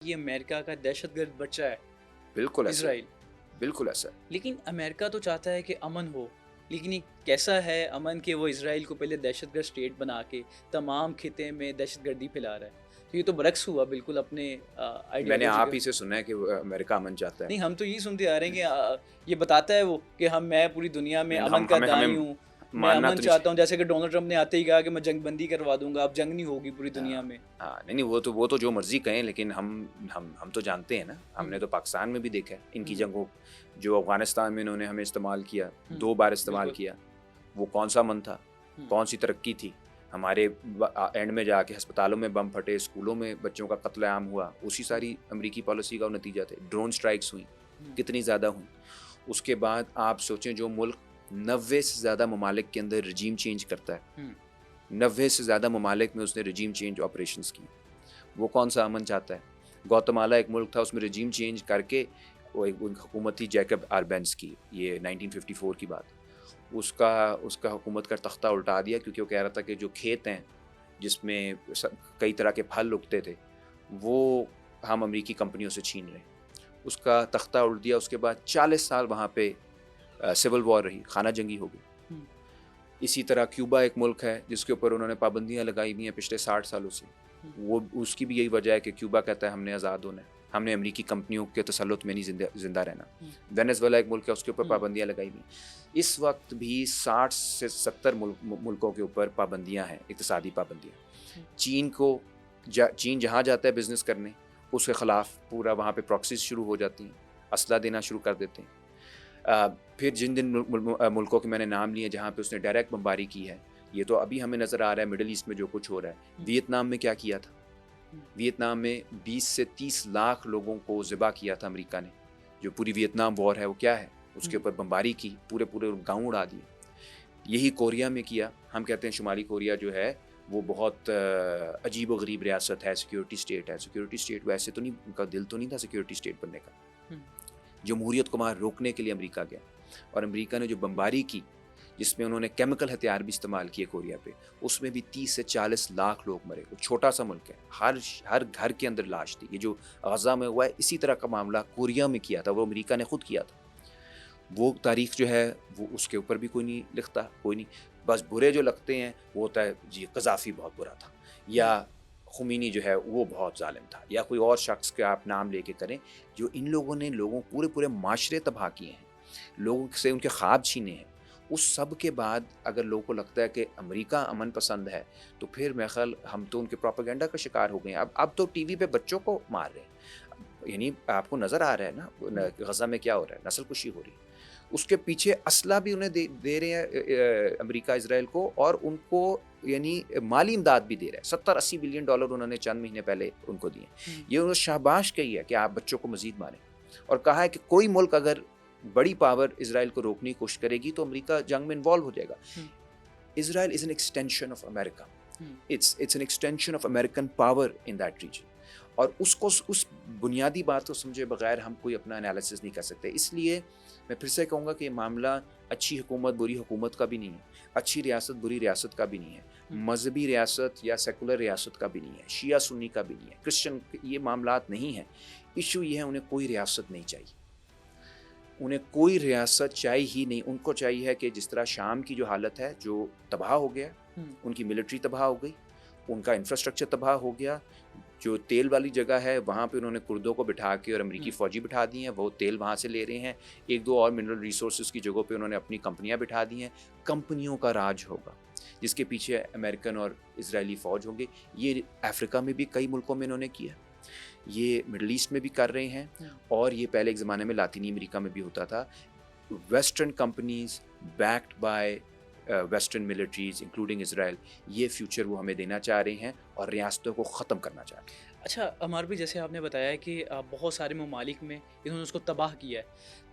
یہ امریکہ کا دہشت گرد بچہ ہے بالکل ایسا ہے، اسرائیل. بالکل ایسا ہے۔ لیکن امریکہ تو چاہتا ہے کہ امن ہو، لیکن یہ کیسا ہے امن کہ وہ اسرائیل کو پہلے دہشت گرد اسٹیٹ بنا کے تمام خطے میں دہشت گردی پھیلا رہا ہے. تو یہ تو برعکس ہوا بالکل اپنے میں نے آئیڈیالوجی آپ کا. ہی سے سنا ہے کہ امریکہ امن چاہتا ہے۔ نہیں، ہم تو یہی سنتے آ رہے ہیں کہ یہ بتاتا ہے وہ کہ میں پوری دنیا میں نہیں، امن کا ہمیں دائی ہوں. میں ماننا امن تو نہیں چاہتا چاہیے۔ ہوں، جیسے کہ ڈونلڈ ٹرمپ نے آتے ہی کہا کہ میں جنگ بندی کروا دوں گا، اب جنگ نہیں ہوگی پوری دنیا میں. ہاں نہیں وہ تو جو مرضی کہیں، لیکن ہم تو جانتے ہیں نا، ہم نے تو پاکستان میں بھی دیکھا ہے ان کی جنگوں، جو افغانستان میں انہوں نے ہمیں استعمال کیا، 2 بار استعمال کیا، وہ کون سا من تھا، کون سی ترقی تھی؟ ہمارے اینڈ میں جا کے ہسپتالوں میں بم پھٹے، اسکولوں میں بچوں کا قتل عام ہوا، اسی ساری امریکی پالیسی کا نتیجہ تھے۔ ڈرون سٹرائکس ہوئیں، کتنی زیادہ ہوئیں۔ اس کے بعد آپ سوچیں، جو ملک 90 سے زیادہ ممالک کے اندر رجیم چینج کرتا ہے، 90 سے زیادہ ممالک میں اس نے رجیم چینج آپریشنز کی، وہ کون سا امن چاہتا ہے؟ گوتمالا ایک ملک تھا، اس میں رجیم چینج کر کے وہ ایک حکومت تھی جیکب آربینز کی، یہ 1954 کی بات، اس کا حکومت کا تختہ الٹا دیا، کیونکہ وہ کہہ رہا تھا کہ جو کھیت ہیں جس میں کئی طرح کے پھل اگتے تھے، وہ ہم امریکی کمپنیوں سے چھین رہے ہیں، اس کا تختہ الٹ دیا۔ اس کے بعد 40 سال وہاں پہ سول وار رہی، خانہ جنگی ہو گئی۔ اسی طرح کیوبا ایک ملک ہے جس کے اوپر انہوں نے پابندیاں لگائی ہوئی ہیں پچھلے 60 سالوں سے، وہ اس کی بھی یہی وجہ ہے کہ کیوبا کہتا ہے ہم نے آزاد ہونا ہے، ہم نے امریکی کمپنیوں کے تسلط میں نہیں زندہ رہنا۔ وینیزویلا ایک ملک ہے، اس کے اوپر پابندیاں لگائی ہوئی ہیں۔ اس وقت بھی 60 سے 70 ملکوں کے اوپر پابندیاں ہیں، اقتصادی پابندیاں۔ چین جہاں جاتا ہے بزنس کرنے، اس کے خلاف پورا وہاں پہ پراکسیز شروع ہو جاتی ہیں، اسلحہ دینا شروع کر دیتے ہیں۔ پھر جن ملکوں کے میں نے نام لیے جہاں پہ اس نے ڈائریکٹ بمباری کی ہے، یہ تو ابھی ہمیں نظر آ رہا ہے مڈل ایسٹ میں جو کچھ ہو رہا ہے۔ ویتنام میں کیا کیا تھا؟ ویتنام میں 20 سے 30 لاکھ لوگوں کو ذبح کیا تھا امریکہ نے۔ جو پوری ویتنام وار ہے وہ کیا ہے؟ اس کے اوپر بمباری کی، پورے گاؤں اڑا دیے۔ یہی کوریا میں کیا۔ ہم کہتے ہیں شمالی کوریا جو ہے وہ بہت عجیب و غریب ریاست ہے، سیکیورٹی اسٹیٹ ہے۔ سیکیورٹی اسٹیٹ ویسے تو نہیں، ان کا دل تو نہیں تھا سیکیورٹی اسٹیٹ بننے کا۔ جمہوریت کو وہاں روکنے کے لیے امریکہ گیا، اور امریکہ نے جو بمباری کی، جس میں انہوں نے کیمیکل ہتھیار بھی استعمال کیے کوریا پہ، اس میں بھی 30 سے 40 لاکھ لوگ مرے۔ وہ چھوٹا سا ملک ہے، ہر گھر کے اندر لاش تھی۔ یہ جو غزہ میں ہوا ہے، اسی طرح کا معاملہ کوریا میں کیا تھا، وہ امریکہ نے خود کیا تھا۔ وہ تاریخ جو ہے وہ اس کے اوپر بھی کوئی نہیں لکھتا، کوئی نہیں۔ بس برے جو لگتے ہیں وہ ہوتا ہے جی قذافی بہت برا تھا، یا خمینی جو ہے وہ بہت ظالم تھا، یا کوئی اور شخص کے آپ نام لے کے کریں۔ جو ان لوگوں نے پورے معاشرے تباہ کیے ہیں، لوگوں سے ان کے خواب چھینے ہیں، اس سب کے بعد اگر لوگوں کو لگتا ہے کہ امریکہ امن پسند ہے، تو پھر میرے خیال ہم تو ان کے پروپیگنڈا کا شکار ہو گئے ہیں۔ اب تو ٹی وی پہ بچوں کو مار رہے ہیں، یعنی آپ کو نظر آ رہا ہے نا غزہ میں کیا ہو رہا ہے، نسل کشی ہو رہی ہے۔ اس کے پیچھے اسلحہ بھی انہیں دے رہے ہیں امریکہ اسرائیل کو، اور ان کو یعنی مالی امداد بھی دے رہا ہے۔ 70-80 بلین ڈالر انہوں نے چند مہینے پہلے ان کو دیے۔ یہ انہوں نے شاباش کہی ہے کہ آپ بچوں کو مزید ماریں، اور کہا ہے کہ کوئی ملک اگر بڑی پاور اسرائیل کو روکنے کی کوشش کرے گی تو امریکہ جنگ میں انوالو ہو جائے گا۔ Israel is an extension of America, it's an extension of American power in that region, اور اس بنیادی بات کو سمجھے بغیر ہم کوئی اپنا انالیسس نہیں کر سکتے۔ اس لیے میں پھر سے کہوں گا کہ یہ معاملہ اچھی حکومت بری حکومت کا بھی نہیں ہے، اچھی ریاست بری ریاست کا بھی نہیں ہے، مذہبی ریاست یا سیکولر ریاست کا بھی نہیں ہے، شیعہ سنی کا بھی نہیں ہے، کرسچن، یہ معاملات نہیں ہیں۔ ایشو یہ ہے انہیں کوئی ریاست نہیں چاہیے، انہیں کوئی ریاست چاہیے ہی نہیں۔ ان کو چاہیے کہ جس طرح شام کی جو حالت ہے، جو تباہ ہو گیا، ان کی ملٹری تباہ ہو گئی، ان کا انفراسٹرکچر تباہ ہو گیا، جو تیل والی جگہ ہے وہاں پہ انہوں نے کردوں کو بٹھا کے اور امریکی فوجی بٹھا دی ہیں، وہ تیل وہاں سے لے رہے ہیں۔ 1-2 اور منرل ریسورسز کی جگہوں پہ انہوں نے اپنی کمپنیاں بٹھا دی ہیں۔ کمپنیوں کا راج ہوگا جس کے پیچھے امریکن اور اسرائیلی فوج ہوں گے۔ یہ افریقہ میں بھی کئی ملکوں میں انہوں نے کیا، یہ مڈل ایسٹ میں بھی کر رہے ہیں، اور یہ پہلے ایک زمانے میں لاطینی امریکہ میں بھی ہوتا تھا۔ Western companies backed by western militaries including Israel, یہ فیوچر وہ ہمیں دینا چاہ رہے ہیں اور ریاستوں کو ختم کرنا چاہ رہے ہیں۔ اچھا عمار بھی، جیسے آپ نے بتایا کہ بہت سارے ممالک میں انہوں نے اس کو تباہ کیا ہے،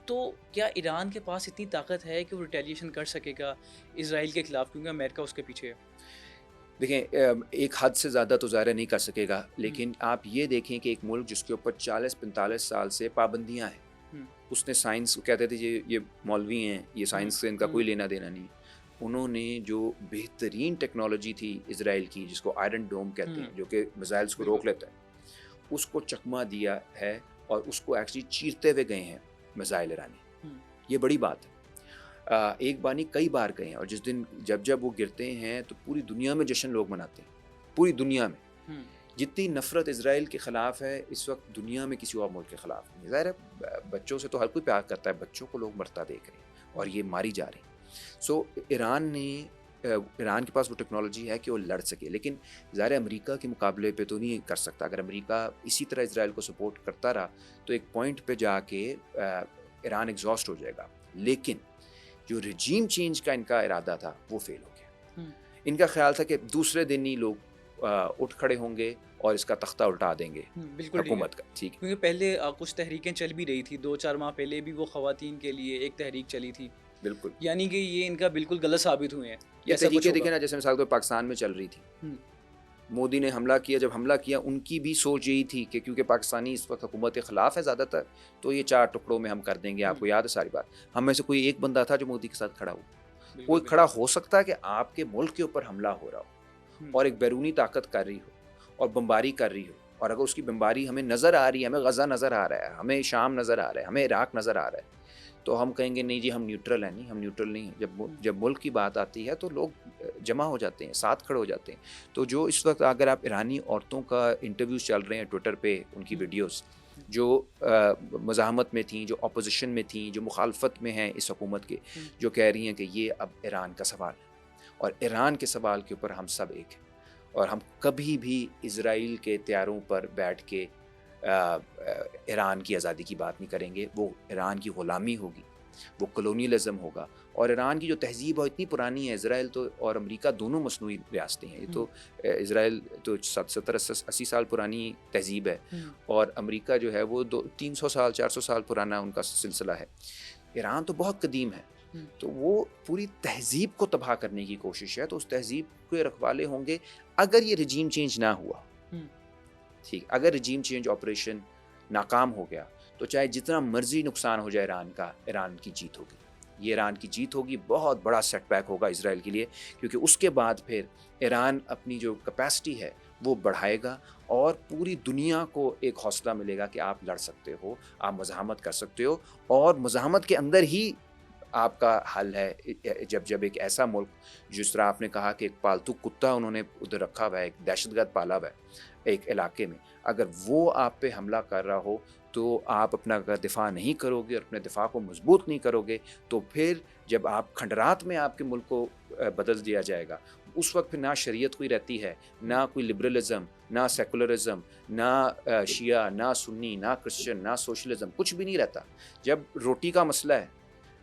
تو کیا ایران کے پاس اتنی طاقت ہے کہ وہ ریٹیلیشن کر سکے گا اسرائیل کے خلاف، کیونکہ امریکہ اس کے پیچھے ہے؟ دیکھیں، ایک حد سے زیادہ تو ظاہر نہیں کر سکے گا، لیکن آپ یہ دیکھیں کہ ایک ملک جس کے اوپر 40-45 سال سے پابندیاں ہیں، اس نے سائنس کہتے تھے یہ مولوی ہیں، یہ سائنس سے ان کا کوئی لینا دینا نہیں، انہوں نے جو بہترین ٹیکنالوجی تھی اسرائیل کی، جس کو آئرن ڈوم کہتے ہیں، جو کہ میزائلز کو روک لیتا ہے، اس کو چکما دیا ہے اور اس کو ایکچولی چیرتے ہوئے گئے ہیں میزائل ایرانی. یہ بڑی بات ہے. ایک بانی کئی بار گئے ہیں اور جس دن جب وہ گرتے ہیں تو پوری دنیا میں جشن لوگ مناتے ہیں. پوری دنیا میں جتنی نفرت اسرائیل کے خلاف ہے اس وقت دنیا میں کسی اور ملک کے خلاف نہیں. ظاہر ہے بچوں سے تو ہر کوئی پیار کرتا ہے, بچوں کو لوگ مرتا دیکھ رہے ہیں اور یہ ماری جا رہی ہیں. سو ایران کے پاس وہ ٹیکنالوجی ہے کہ وہ لڑ سکے, لیکن ظاہر امریکہ کے مقابلے پہ تو نہیں کر سکتا. اگر امریکہ اسی طرح اسرائیل کو سپورٹ کرتا رہا تو ایک پوائنٹ پہ جا کے ایران ایگزاسٹ ہو جائے گا. لیکن جو رجیم چینج کا ان کا ارادہ تھا وہ فیل ہو گیا. ان کا خیال تھا کہ دوسرے دن ہی لوگ اٹھ کھڑے ہوں گے اور اس کا تختہ الٹا دیں گے حکومت کا. ٹھیک ہے, کیونکہ پہلے کچھ تحریکیں چل بھی رہی تھی, 2-4 ماہ پہلے بھی وہ خواتین کے لیے ایک تحریک چلی تھی. بالکل, یعنی کہ یہ ان کا بالکل غلط ثابت ہوئے ہیں. یہ تحریکیں دیکھیں نا, جیسے مثال کے پاکستان میں چل رہی تھی, مودی نے حملہ کیا, جب حملہ کیا ان کی بھی سوچ یہی تھی کہ کیونکہ پاکستانی اس وقت حکومت کے خلاف ہے زیادہ تر, تو یہ 4 ٹکڑوں میں ہم کر دیں گے. آپ کو یاد ہے ساری بات. ہم میں سے کوئی ایک بندہ تھا جو مودی کے ساتھ کھڑا ہو. کوئی کھڑا ہو سکتا ہے کہ آپ کے ملک کے اوپر حملہ ہو رہا ہو اور ایک بیرونی طاقت کر رہی ہو اور بمباری کر رہی ہو, اور اگر اس کی بمباری ہمیں نظر آ رہی ہے, ہمیں غزہ نظر آ رہا ہے, ہمیں شام نظر آ رہا ہے, ہمیں عراق نظر آ رہا ہے, تو ہم کہیں گے نہیں جی ہم نیوٹرل ہیں. نہیں, ہم نیوٹرل نہیں ہیں. جب ملک کی بات آتی ہے تو لوگ جمع ہو جاتے ہیں, ساتھ کھڑے ہو جاتے ہیں. تو جو اس وقت اگر آپ ایرانی عورتوں کا انٹرویوز چل رہے ہیں ٹویٹر پہ, ان کی ویڈیوز جو مزاحمت میں تھیں, جو اپوزیشن میں تھیں, جو مخالفت میں ہیں اس حکومت کے, جو کہہ رہی ہیں کہ یہ اب ایران کا سوال ہے اور ایران کے سوال کے اوپر ہم سب ایک ہیں, اور ہم کبھی بھی اسرائیل کے طیاروں پر بیٹھ کے ایران کی آزادی کی بات نہیں کریں گے. وہ ایران کی غلامی ہوگی, وہ کلونیلزم ہوگا. اور ایران کی جو تہذیب ہے اتنی پرانی ہے, اسرائیل تو اور امریکہ دونوں مصنوعی ریاستیں ہیں. یہ تو اسرائیل تو 70-80 سال پرانی تہذیب ہے, اور امریکہ جو ہے وہ 300 سال 400 سال پرانا ان کا سلسلہ ہے. ایران تو بہت قدیم ہے, تو وہ پوری تہذیب کو تباہ کرنے کی کوشش ہے. تو اس تہذیب کے رکھوالے ہوں گے اگر یہ رجیم چینج نہ ہوا. ٹھیک, اگر رجیم چینج آپریشن ناکام ہو گیا تو چاہے جتنا مرضی نقصان ہو جائے ایران کا, ایران کی جیت ہوگی. یہ ایران کی جیت ہوگی, بہت بڑا سیٹ بیک ہوگا اسرائیل کے لیے, کیونکہ اس کے بعد پھر ایران اپنی جو کیپیسٹی ہے وہ بڑھائے گا اور پوری دنیا کو ایک حوصلہ ملے گا کہ آپ لڑ سکتے ہو, آپ مزاحمت کر سکتے ہو, اور مزاحمت کے اندر ہی آپ کا حل ہے. جب ایک ایسا ملک, جس طرح آپ نے کہا کہ ایک پالتو کتا انہوں نے ادھر رکھا ہوا ہے, ایک دہشت گرد پالا ہوا ہے ایک علاقے میں, اگر وہ آپ پہ حملہ کر رہا ہو تو آپ اپنا دفاع نہیں کرو گے اور اپنے دفاع کو مضبوط نہیں کرو گے, تو پھر جب آپ کھنڈرات میں آپ کے ملک کو بدل دیا جائے گا, اس وقت پھر نہ شریعت کوئی رہتی ہے, نہ کوئی لبرلزم, نہ سیکولرزم, نہ شیعہ, نہ سنی, نہ کرسچن, نہ سوشلزم, کچھ بھی نہیں رہتا. جب روٹی کا مسئلہ ہے,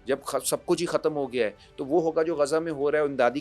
جب سب کچھ ہی ختم ہو گیا ہے, تو وہ ہوگا جو غزہ میں ہو رہا ہے, امدادی